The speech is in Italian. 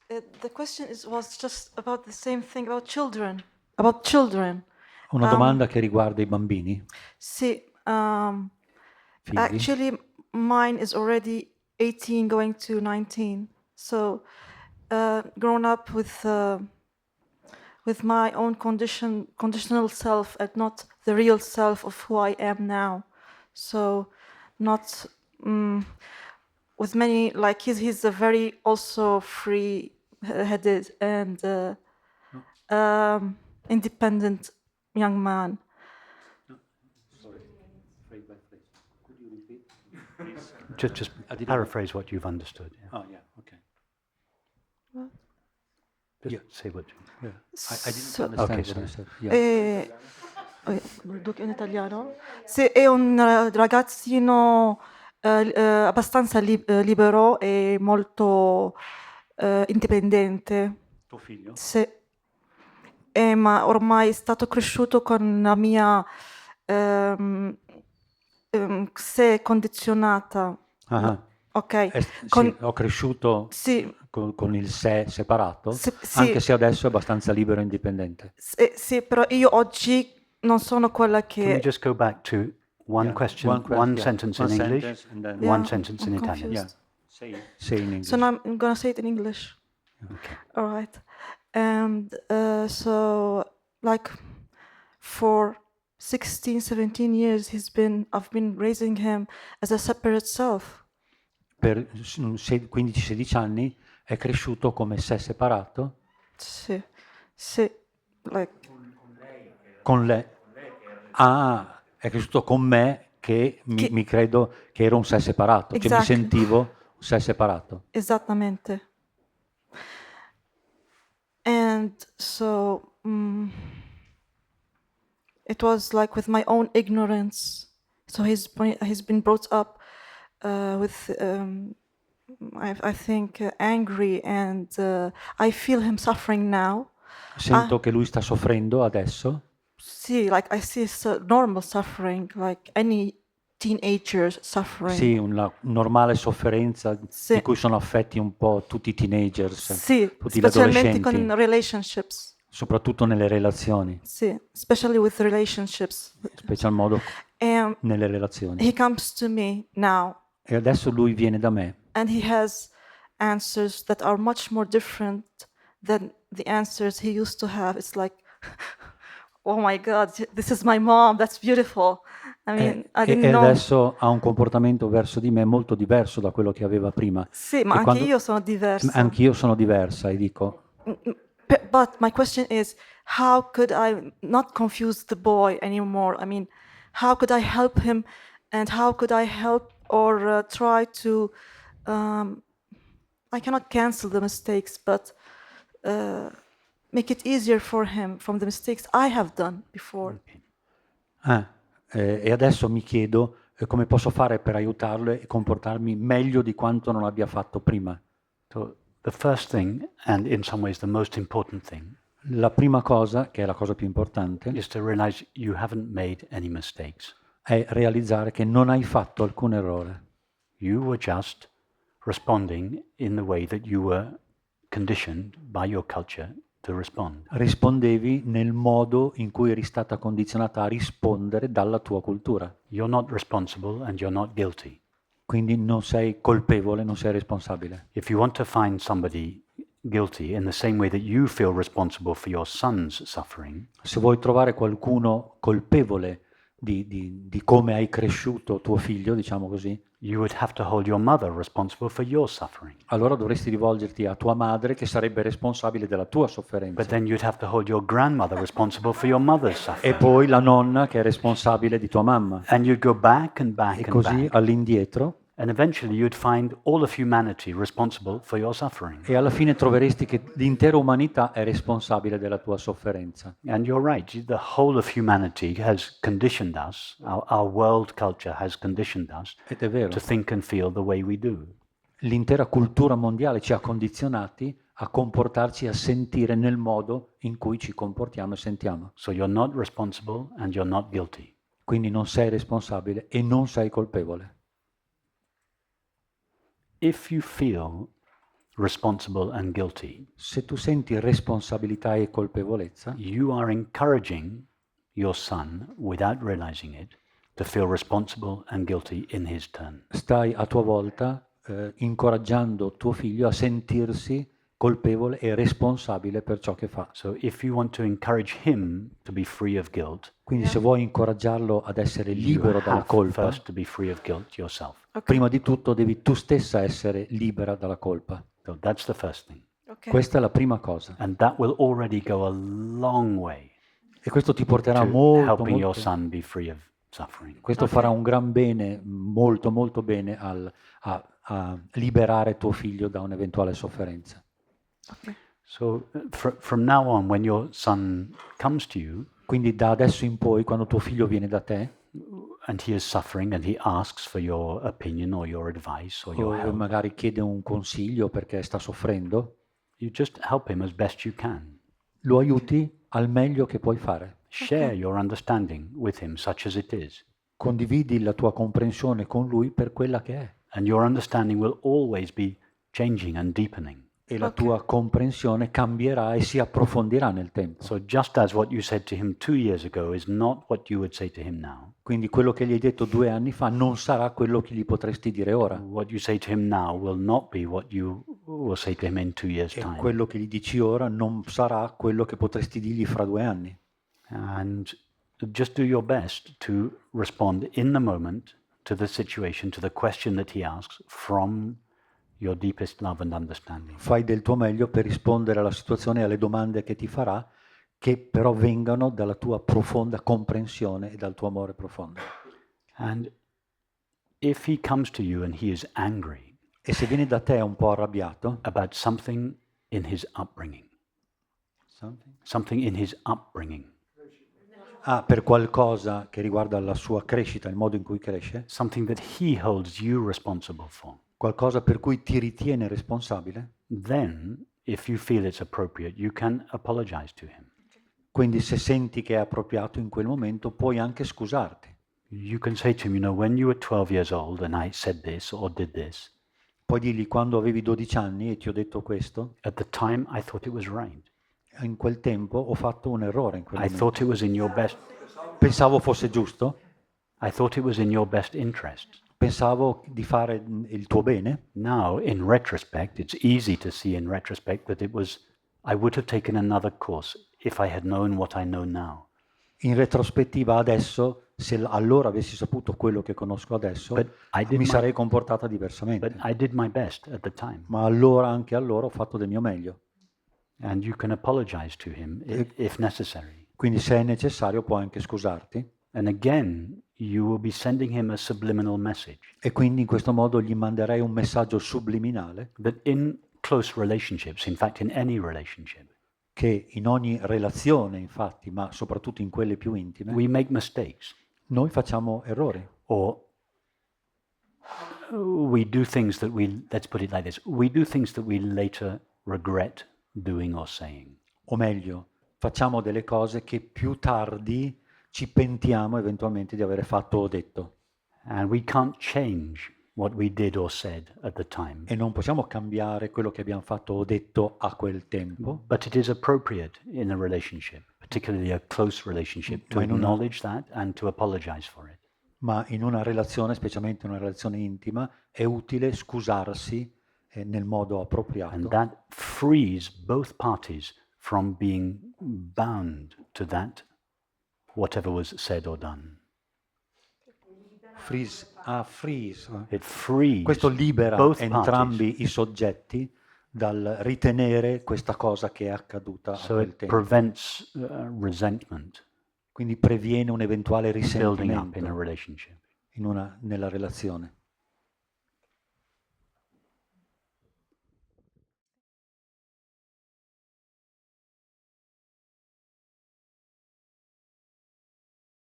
The question was just about the same thing about children. About children. Una domanda che riguarda i bambini, Sì, figli. actually mine is already 18 going to 19. So grown up with my own conditional self and not the real self of who I am now. So not with many, like he's a very also free-headed and independent young man. Sorry, phrase by phrase. Could you repeat, please? Just paraphrase what you've understood. Yeah. Oh, yeah, okay. What? Just Yeah. say what you... Yeah. I didn't So- understand Okay, what you sorry. said. Yeah. Lo dico in italiano? Sì, è un ragazzino abbastanza libero e molto indipendente. Tuo figlio? Sì. Ma ormai è stato cresciuto con la mia sé condizionata. Ah, Ok. sì, ho cresciuto Sì, con il sé separato, sì, anche se adesso è abbastanza libero e indipendente. sì, però io oggi non sono quella Can we che... just go back to one question, one sentence in English, sentence and then one Yeah, sentence in I'm Italian? confused. say in English. So now I'm gonna say it in English. Okay. All right. And so like for 16, 17 years I've been raising him as a separate self. Per 15-16 anni è cresciuto come sé separato Sì, like con lei. Ah, è cresciuto con me che Che- mi credo che ero un sé separato, cioè mi Exactly. sentivo un sé separato. Esattamente. And so it was like with my own ignorance. So he's been brought up with I think angry, and I feel him suffering now. Sento che lui sta soffrendo adesso. See, like I see normal suffering, like any teenager suffering. Sì, una normale sofferenza Sì. di cui sono affetti un po' tutti i teenagers, Sì, tutti gli specialmente adolescenti, con relationships. soprattutto nelle relazioni, Sì, especially with relationships. special modo And nelle relazioni. he comes to me now, E adesso lui viene da me and he has answers that are much more different than the answers he used to have. It's like, oh my God, this is my mom. That's beautiful. I mean, I didn't e know. adesso ha un comportamento verso di me molto diverso da quello che aveva prima. Sì, ma E anche io sono diversa. Anch'io sono diversa e dico, But my question is, how could I not confuse the boy anymore? I mean, how could I help him, and how could I help or try to? I cannot cancel the mistakes, but make it easier for him from the mistakes I have done before. e adesso mi chiedo come posso fare per aiutarlo e comportarmi meglio di quanto non abbia fatto prima. So the first thing, and in some ways the most important thing, La prima cosa, che è la cosa più importante, is to realize you haven't made any mistakes. è realizzare che non hai fatto alcun errore. You were just responding in the way that you were conditioned by your culture to respond. Rispondevi nel modo in cui eri stata condizionata a rispondere dalla tua cultura. You're not responsible and you're not guilty. Quindi non sei colpevole, non sei responsabile. If you want to find somebody guilty in the same way that you feel responsible for your son's suffering, Se vuoi trovare qualcuno colpevole di come hai cresciuto tuo figlio, diciamo così, you would have to hold your mother responsible for your suffering. allora dovresti rivolgerti a tua madre che sarebbe responsabile della tua But sofferenza. then you'd have to hold your grandmother responsible for your mother's E suffering. poi la nonna che è responsabile di tua mamma. And you'd go back and back E and così back. all'indietro. And eventually you'd find all of humanity responsible for your suffering. E alla fine troveresti che l'intera umanità è responsabile della tua sofferenza. And you're right, the whole of humanity has conditioned us, our world culture has conditioned us Ed è vero. to think and feel the way we do. L'intera cultura mondiale ci ha condizionati a comportarci, a sentire nel modo in cui ci comportiamo e sentiamo. So you're not responsible and you're not guilty. Quindi non sei responsabile e non sei colpevole. If you feel responsible and guilty, Se tu senti responsabilità e colpevolezza, you are encouraging your son, without realizing it, to feel responsible and guilty in his turn. stai a tua volta incoraggiando tuo figlio a sentirsi colpevole e responsabile per ciò che fa. So if you want to encourage him to be free of guilt, Quindi se vuoi incoraggiarlo ad essere libero you dalla have colpa, first to be free of guilt yourself. prima di tutto devi tu stessa essere libera dalla colpa. So that's the first thing. Okay. Questa è la prima cosa. And that will already go a long way E questo ti porterà to molto, helping your molto, son be free of suffering. questo farà un gran bene, molto, molto bene a liberare tuo figlio da un'eventuale sofferenza. Okay. So from now on, when your son comes to you Quindi da adesso in poi, quando tuo figlio viene da te, and he is suffering and he asks for your opinion or your advice or your o help, magari chiede un consiglio perché sta soffrendo, you just help him as best you can. lo aiuti al meglio che puoi fare. Share your understanding with him, such as it is. Condividi la tua comprensione con lui per quella che è. And your understanding will always be changing and deepening. E la tua comprensione cambierà e si approfondirà nel tempo. So just as what you said to him 2 years ago is not what you would say to him now, Quindi quello che gli hai detto 2 anni fa non sarà quello che gli potresti dire ora. what you say to him now will not be what you will say to him in 2 years' E time. quello che gli dici ora non sarà quello che potresti dirgli fra 2 anni. And just do your best to respond in the moment to the situation, to the question that he asks from your deepest love and understanding. Fai del tuo meglio per rispondere alla situazione e alle domande che ti farà, che però vengano dalla tua profonda comprensione e dal tuo amore profondo. And if he comes to you and he is angry E se viene da te un po' arrabbiato, about something in his upbringing, per qualcosa che riguarda la sua crescita, il modo in cui cresce, something that he holds you responsible for, qualcosa per cui ti ritiene responsabile, then if you feel it's appropriate, you can apologize to him. quindi se senti che è appropriato in quel momento puoi anche scusarti. You can say to him, when you were 12 years old and I said this or did this, Puoi dirgli: quando avevi 12 anni e ti ho detto questo, at the time I thought it was right. in quel tempo ho fatto un errore in quel I momento. thought it was in your best, Pensavo fosse giusto, I thought it was in your best interest. pensavo di fare il tuo bene. Now, in retrospect, it's easy to see in retrospect that I would have taken another course if I had known what I know now. In retrospettiva adesso, se allora avessi saputo quello che conosco adesso, mi sarei comportata diversamente. But I did my best at the time. Ma allora, anche allora, ho fatto del mio meglio. And you can apologize to him if necessary. Quindi se è necessario puoi anche scusarti. And again, you will be sending him a subliminal message E quindi in questo modo gli manderei un messaggio subliminale that in close relationships, in fact in any relationship, che in ogni relazione, infatti, ma soprattutto in quelle più intime, we make mistakes noi facciamo errori. or we do things that let's put it like this, we do things that we later regret doing or saying. O meglio, facciamo delle cose che più tardi ci pentiamo eventualmente di avere fatto o detto. And we can't change what we did or said at the time. E non possiamo cambiare quello che abbiamo fatto o detto a quel tempo. But it is appropriate in a relationship, particularly a close relationship, to acknowledge that and to apologize for it. Ma in una relazione, specialmente in una relazione intima, è utile scusarsi nel modo appropriato. And that frees both parties from being bound to that, whatever was said or done. Freeze. It frees Questo libera both entrambi parties. i soggetti dal ritenere questa cosa che è accaduta a So quel it tempo. prevents resentment Quindi previene un eventuale building up in a risentimento relationship. nella relazione.